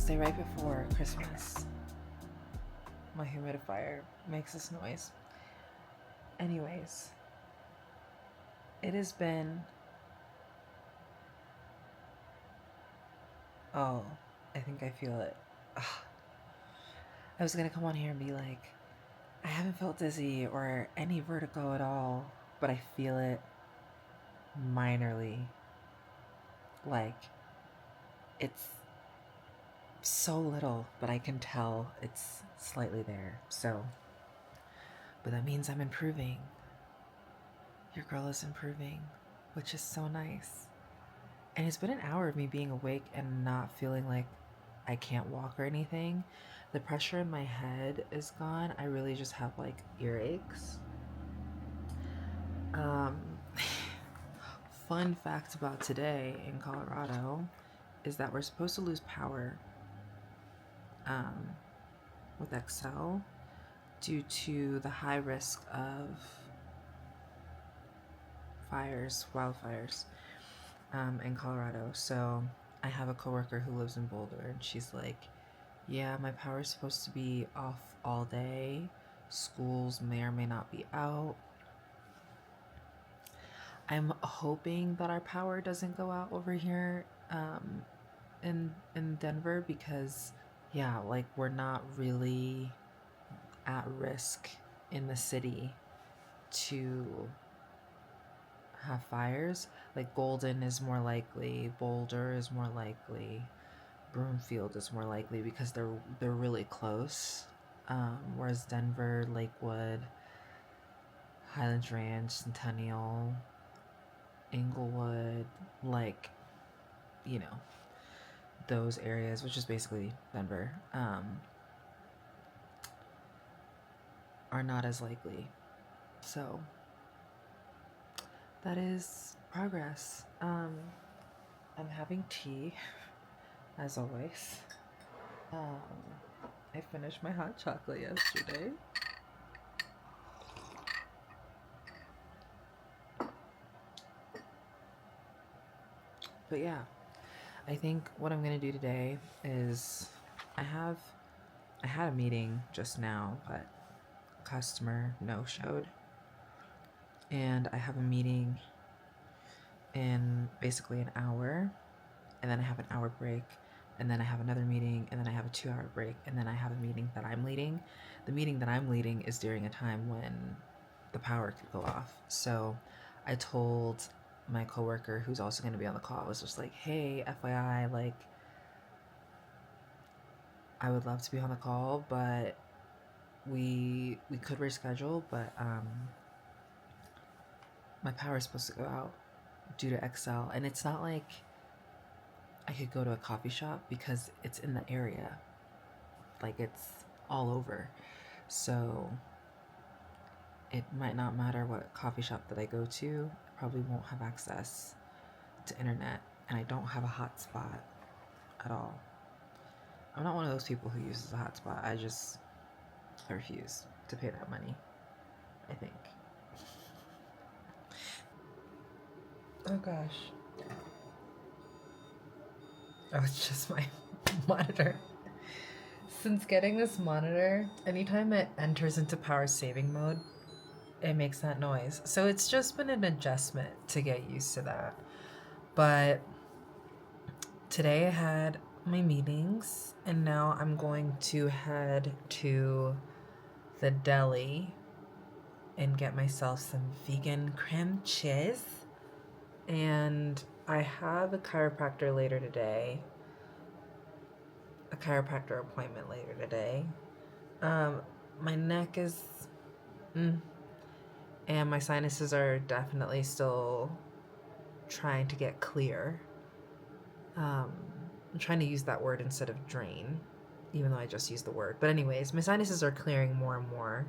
Wednesday right before Christmas. My humidifier makes this noise. Anyways, it has been... Oh, I think I feel it. Ugh. I was gonna come on here and be like, I haven't felt dizzy or any vertigo at all, but I feel it minorly. Like, it's so little, but I can tell it's slightly there. So, but that means I'm improving. Your girl is improving, which is so nice. And it's been an hour of me being awake and not feeling like I can't walk or anything. The pressure in my head is gone. I really just have like earaches. Fun fact about today in Colorado is that we're supposed to lose power with Excel due to the high risk of wildfires in Colorado. So I have a coworker who lives in Boulder, and she's like, yeah, my power is supposed to be off all day. Schools may or may not be out. I'm hoping that our power doesn't go out over here in Denver, because yeah, like we're not really at risk in the city to have fires. Like Golden is more likely, Boulder is more likely, Broomfield is more likely because they're really close. Whereas Denver, Lakewood, Highlands Ranch, Centennial, Inglewood, like, you know, those areas, which is basically Denver, are not as likely. So that is progress. I'm having tea, as always. I finished my hot chocolate yesterday. But yeah, I think what I'm gonna do today is I had a meeting just now, but a customer no-showed. And I have a meeting in basically an hour, and then I have an hour break, and then I have another meeting, and then I have a 2-hour break, and then I have a meeting that I'm leading. The meeting that I'm leading is during a time when the power could go off. So I told my coworker, who's also going to be on the call, I was just like, hey, FYI, like, I would love to be on the call, but we could reschedule, but my power is supposed to go out due to Excel, and it's not like I could go to a coffee shop because it's in the area, like it's all over. So it might not matter what coffee shop that I go to, I probably won't have access to internet, and I don't have a hotspot at all. I'm not one of those people who uses a hotspot. I refuse to pay that money, I think. Oh gosh. Oh, it's just my monitor. Since getting this monitor, anytime it enters into power saving mode, it makes that noise. So it's just been an adjustment to get used to that. But today I had my meetings, and now I'm going to head to the deli and get myself some vegan cream cheese. And I have a chiropractor later today. A chiropractor appointment later today. My neck is... and my sinuses are definitely still trying to get clear. I'm trying to use that word instead of drain, even though I just used the word. But anyways, my sinuses are clearing more and more.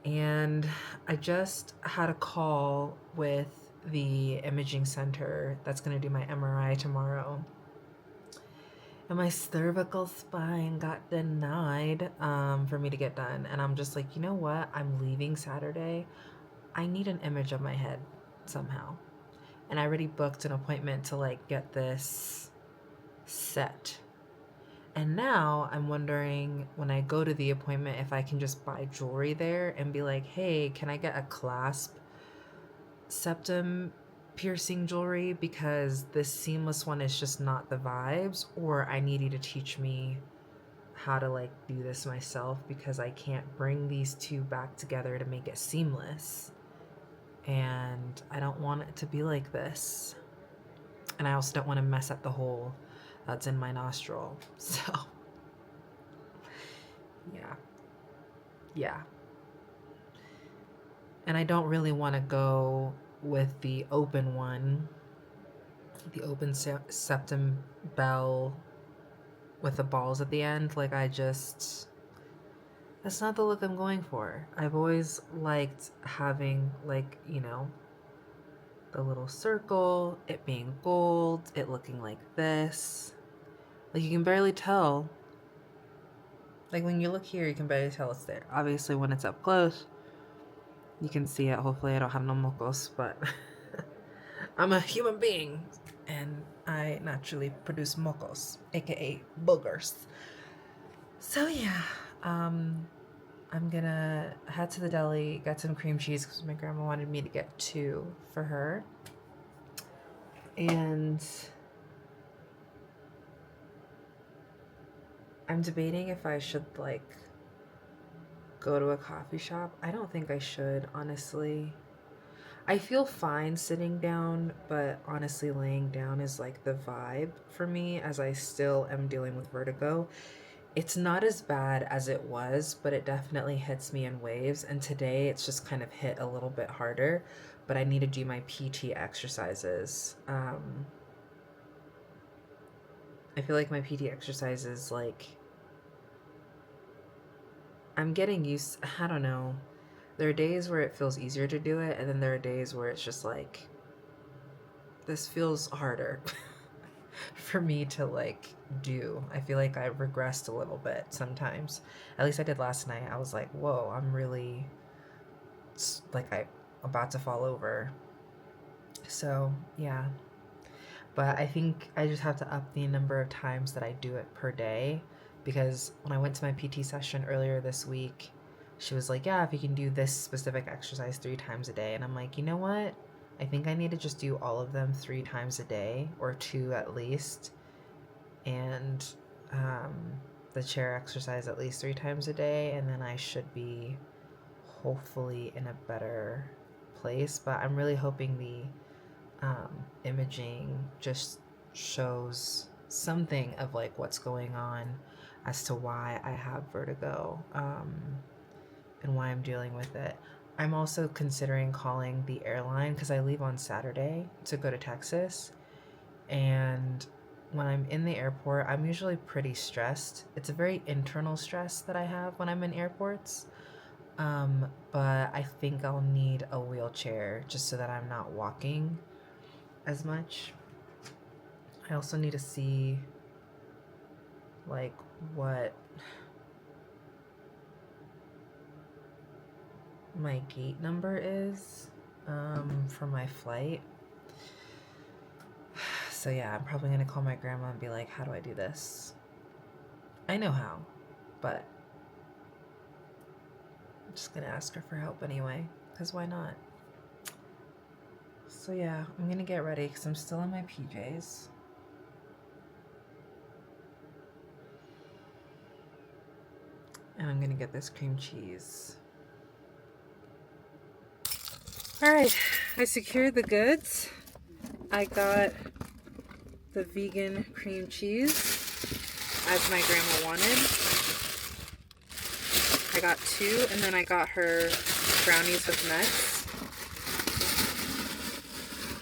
And I just had a call with the imaging center that's going to do my MRI tomorrow. And my cervical spine got denied for me to get done. And I'm just like, you know what? I'm leaving Saturday. I need an image of my head somehow. And I already booked an appointment to like get this set. And now I'm wondering when I go to the appointment if I can just buy jewelry there and be like, hey, can I get a clasp septum piercing jewelry because this seamless one is just not the vibes, or I need you to teach me how to like do this myself because I can't bring these two back together to make it seamless. And I don't want it to be like this. And I also don't want to mess up the hole that's in my nostril. So, yeah. Yeah. And I don't really want to go with the open one, the open septum bell with the balls at the end. Like, that's not the look I'm going for. I've always liked having, like, you know, the little circle, it being gold, it looking like this. Like, you can barely tell. Like, when you look here, you can barely tell it's there. Obviously, when it's up close, you can see it. Hopefully, I don't have no mocos, but I'm a human being, and I naturally produce mocos, aka boogers. So, yeah, I'm gonna head to the deli, get some cream cheese because my grandma wanted me to get 2 for her. And I'm debating if I should like go to a coffee shop. I don't think I should, honestly. I feel fine sitting down, but honestly laying down is like the vibe for me as I still am dealing with vertigo. It's not as bad as it was, but it definitely hits me in waves. And today it's just kind of hit a little bit harder, but I need to do my PT exercises. I feel like my PT exercises, like, I'm getting used, I don't know. There are days where it feels easier to do it, and then there are days where it's just like, this feels harder for me to like do. I feel like I regressed a little bit sometimes. At least I did last night. I was like, whoa, I'm really like I'm about to fall over. So yeah. But I think I just have to up the number of times that I do it per day, because when I went to my PT session earlier this week, she was like, yeah, if you can do this specific exercise 3 times a day. And I'm like, you know what? I think I need to just do all of them 3 times a day, or 2 at least. And the chair exercise at least 3 times a day. And then I should be hopefully in a better place. But I'm really hoping the imaging just shows something of like what's going on as to why I have vertigo, and why I'm dealing with it. I'm also considering calling the airline because I leave on Saturday to go to Texas. And when I'm in the airport, I'm usually pretty stressed. It's a very internal stress that I have when I'm in airports. But I think I'll need a wheelchair just so that I'm not walking as much. I also need to see like what my gate number is for my flight. So yeah, I'm probably gonna call my grandma and be like, how do I do this? I know how, but I'm just gonna ask her for help anyway, because why not? So yeah, I'm gonna get ready because I'm still in my PJs. And I'm gonna get this cream cheese. Alright, I secured the goods. I got the vegan cream cheese, as my grandma wanted. I got 2, and then I got her brownies with nuts.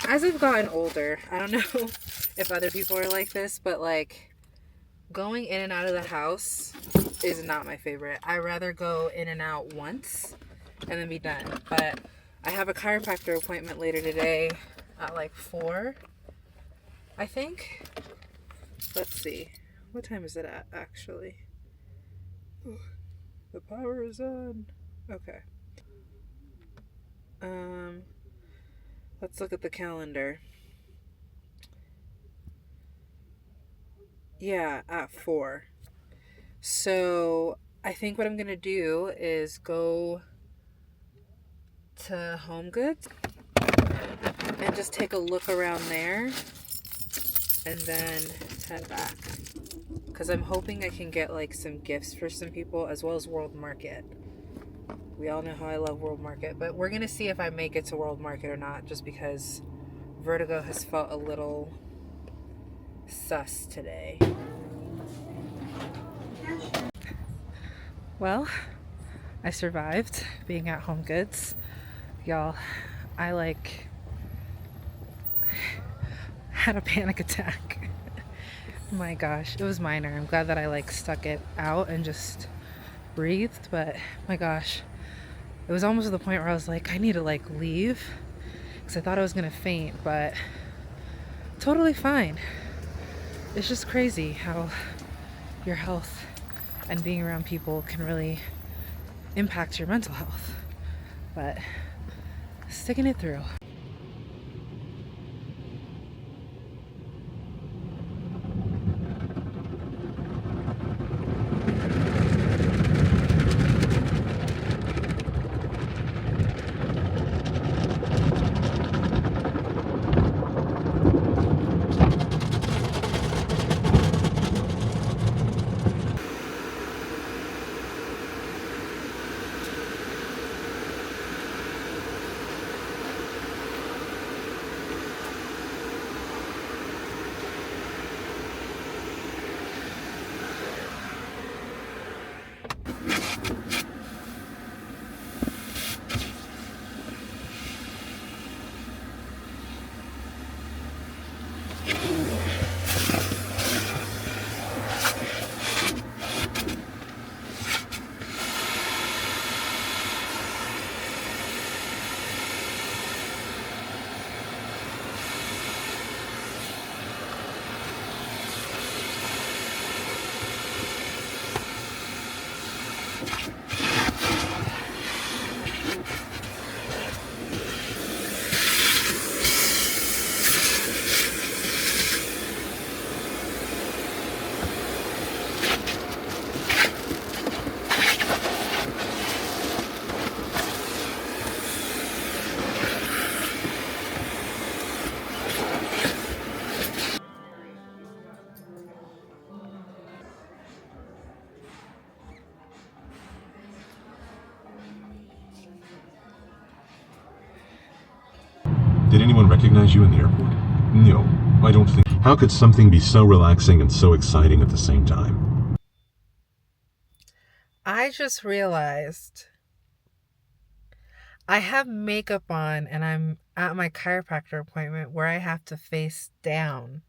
As I've gotten older, I don't know if other people are like this, but like going in and out of the house is not my favorite. I rather go in and out once and then be done. But I have a chiropractor appointment later today at like 4, I think. Let's see. What time is it at, actually? The power is on. Okay. Let's look at the calendar. Yeah, at 4. So I think what I'm gonna do is go to Home Goods and just take a look around there and then head back. Because I'm hoping I can get like some gifts for some people as well as World Market. We all know how I love World Market, but we're gonna see if I make it to World Market or not, just because vertigo has felt a little sus today. Well, I survived being at Home Goods. Y'all, I like had a panic attack. My gosh, it was minor. I'm glad that I like stuck it out and just breathed, but my gosh, it was almost to the point where I was like, I need to like leave because I thought I was gonna faint, but totally fine. It's just crazy how your health and being around people can really impact your mental health, but sticking it through. Did anyone recognize you in the airport? No, I don't think. How could something be so relaxing and so exciting at the same time? I just realized I have makeup on and I'm at my chiropractor appointment where I have to face down.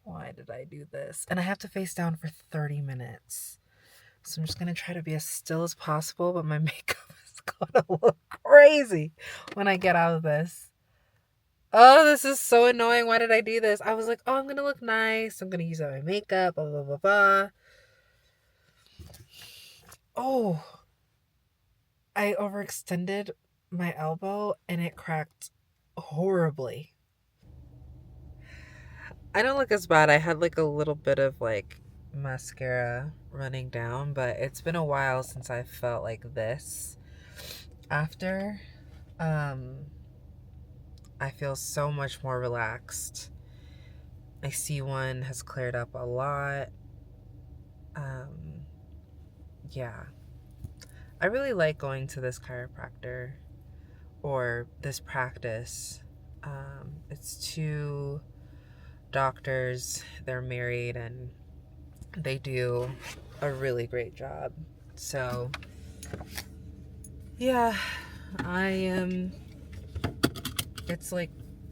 Why did I do this? And I have to face down for 30 minutes. So I'm just going to try to be as still as possible, but my makeup is going to look crazy when I get out of this. Oh, this is so annoying. Why did I do this? I was like, oh, I'm going to look nice. I'm going to use up my makeup, blah, blah, blah, blah. Oh, I overextended my elbow and it cracked horribly. I don't look as bad. I had like a little bit of like mascara running down, but it's been a while since I felt like this. After, I feel so much more relaxed. My C1 has cleared up a lot. Yeah. I really like going to this chiropractor or this practice. It's two doctors. They're married and they do a really great job. So, yeah, it's like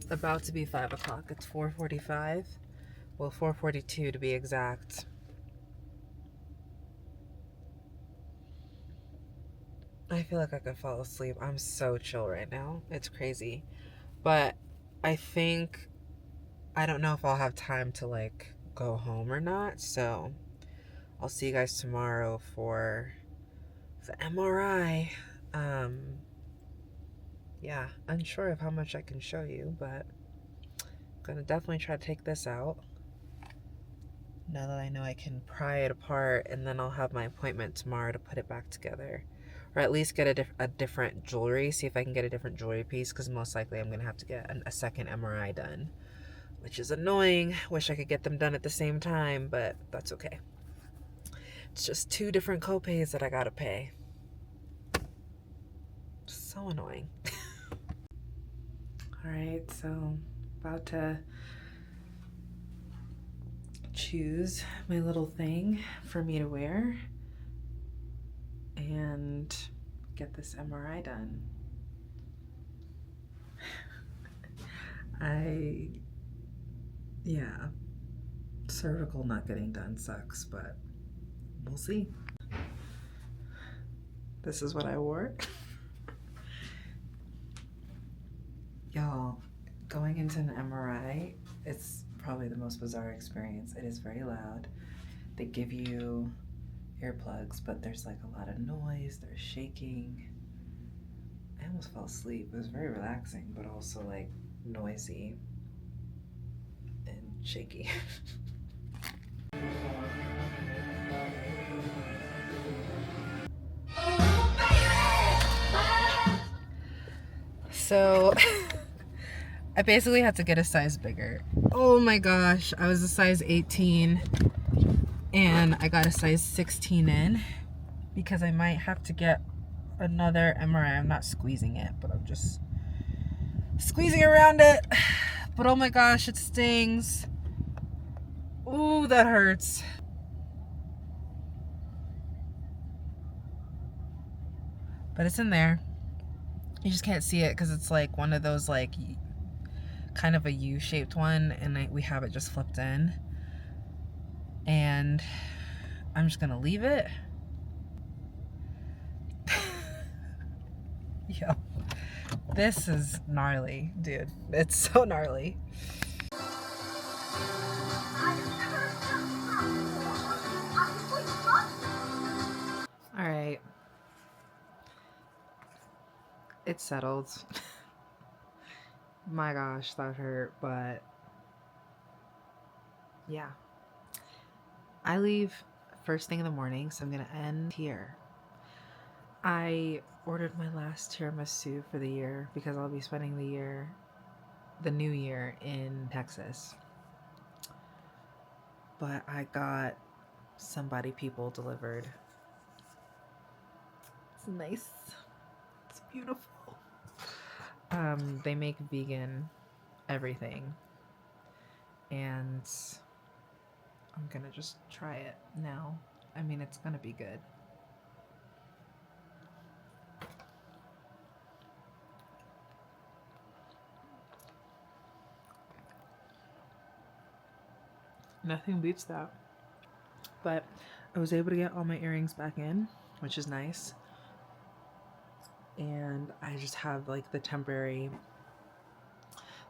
about to be 5 o'clock. It's 4:45. Well, 4:42 to be exact. I feel like I could fall asleep. I'm so chill right now. It's crazy. But I think, I don't know if I'll have time to like go home or not. So I'll see you guys tomorrow for the MRI. Yeah, unsure of how much I can show you, but I'm gonna definitely try to take this out. now that I know I can pry it apart, and then I'll have my appointment tomorrow to put it back together. Or at least get a different jewelry, see if I can get a different jewelry piece, because most likely I'm going to have to get a second MRI done, which is annoying. Wish I could get them done at the same time, but that's okay. It's just 2 different copays that I got to pay. So annoying. Alright, so about to choose my little thing for me to wear and get this MRI done. Yeah, cervical not getting done sucks, but we'll see. This is what I wore. Y'all, going into an MRI, it's probably the most bizarre experience. It is very loud. They give you earplugs, but there's like a lot of noise, there's shaking. I almost fell asleep. It was very relaxing, but also like noisy and shaky. So I basically had to get a size bigger. Oh my gosh, I was a size 18 and I got a size 16 in because I might have to get another MRI. I'm not squeezing it, but I'm just squeezing around it. But oh my gosh, it stings. Ooh, that hurts. But it's in there. You just can't see it because it's like one of those like kind of a U-shaped one, and we have it just flipped in. And I'm just gonna leave it. Yo, this is gnarly, dude. It's so gnarly. All right. It's settled. My gosh, that hurt, but yeah. I leave first thing in the morning, so I'm gonna end here. I ordered my last tiramisu for the year because I'll be spending the new year in Texas. But I got somebody people delivered. It's nice. It's beautiful. They make vegan everything, and I'm gonna just try it now. I mean, it's gonna be good. Nothing beats that. But I was able to get all my earrings back in, which is nice. And I just have like the temporary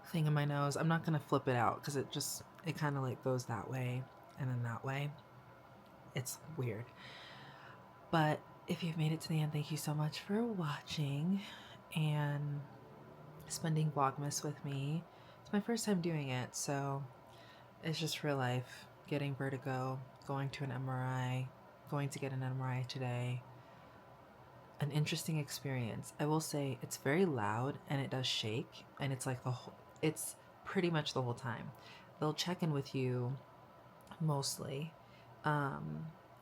thing in my nose. I'm not gonna flip it out because it kind of like goes that way and then that way. It's weird. But if you've made it to the end, thank you so much for watching and spending Vlogmas with me. It's my first time doing it, so it's just real life. Getting vertigo, going to an MRI, going to get an MRI today. An interesting experience. I will say it's very loud and it does shake, and it's like it's pretty much the whole time. They'll check in with you mostly,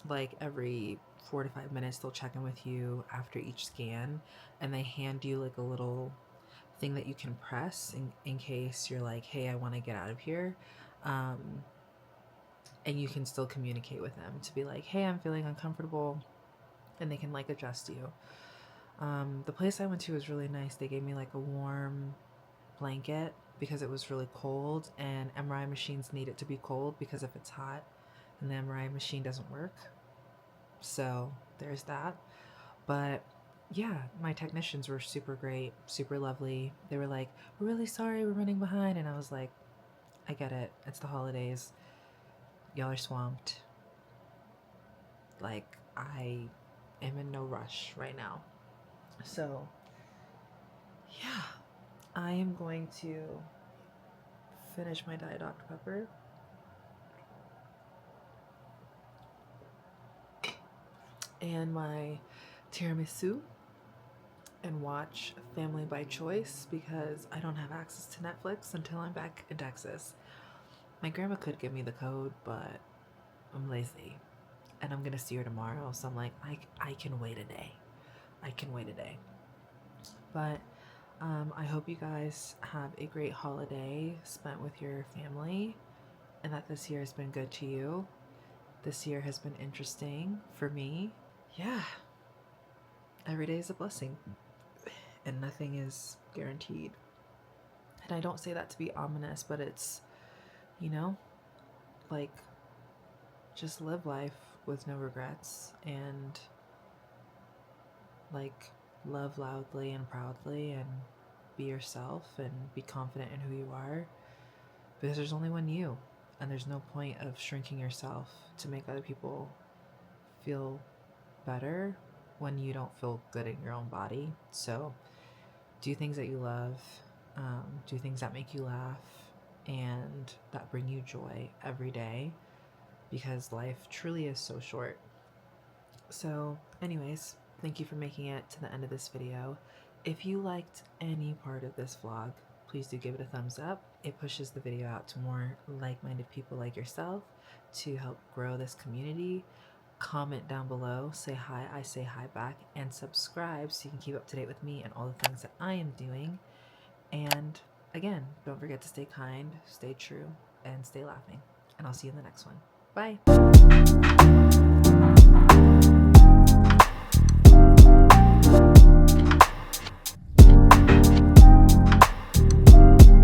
like every 4 to 5 minutes they'll check in with you after each scan, and they hand you like a little thing that you can press in case you're like, hey, I want to get out of here. And you can still communicate with them to be like, hey, I'm feeling uncomfortable, and they can like adjust you. The place I went to was really nice. They gave me like a warm blanket because it was really cold, and MRI machines need it to be cold because if it's hot and the MRI machine doesn't work. So there's that. But yeah, my technicians were super great, super lovely. They were like, we're really sorry, we're running behind. And I was like, I get it. It's the holidays. Y'all are swamped. Like, I am in no rush right now. So, yeah, I am going to finish my Diet Dr. Pepper and my tiramisu and watch Family by Choice because I don't have access to Netflix until I'm back in Texas. My grandma could give me the code, but I'm lazy and I'm gonna see her tomorrow, so I'm like, I can wait a day. I can wait a day. But I hope you guys have a great holiday spent with your family and that this year has been good to you. This year has been interesting for me. Yeah, every day is a blessing and nothing is guaranteed. And I don't say that to be ominous, but it's, you know, like, just live life with no regrets and like love loudly and proudly and be yourself and be confident in who you are, because there's only one you, and there's no point of shrinking yourself to make other people feel better when you don't feel good in your own body. So do things that you love, do things that make you laugh and that bring you joy every day, because life truly is so short. So anyways, thank you for making it to the end of this video. If you liked any part of this vlog, please do give it a thumbs up. It pushes the video out to more like-minded people like yourself to help grow this community. Comment down below, say hi, I say hi back, and subscribe so you can keep up to date with me and all the things that I am doing. And again, don't forget to stay kind, stay true, and stay laughing. And I'll see you in the next one. Bye.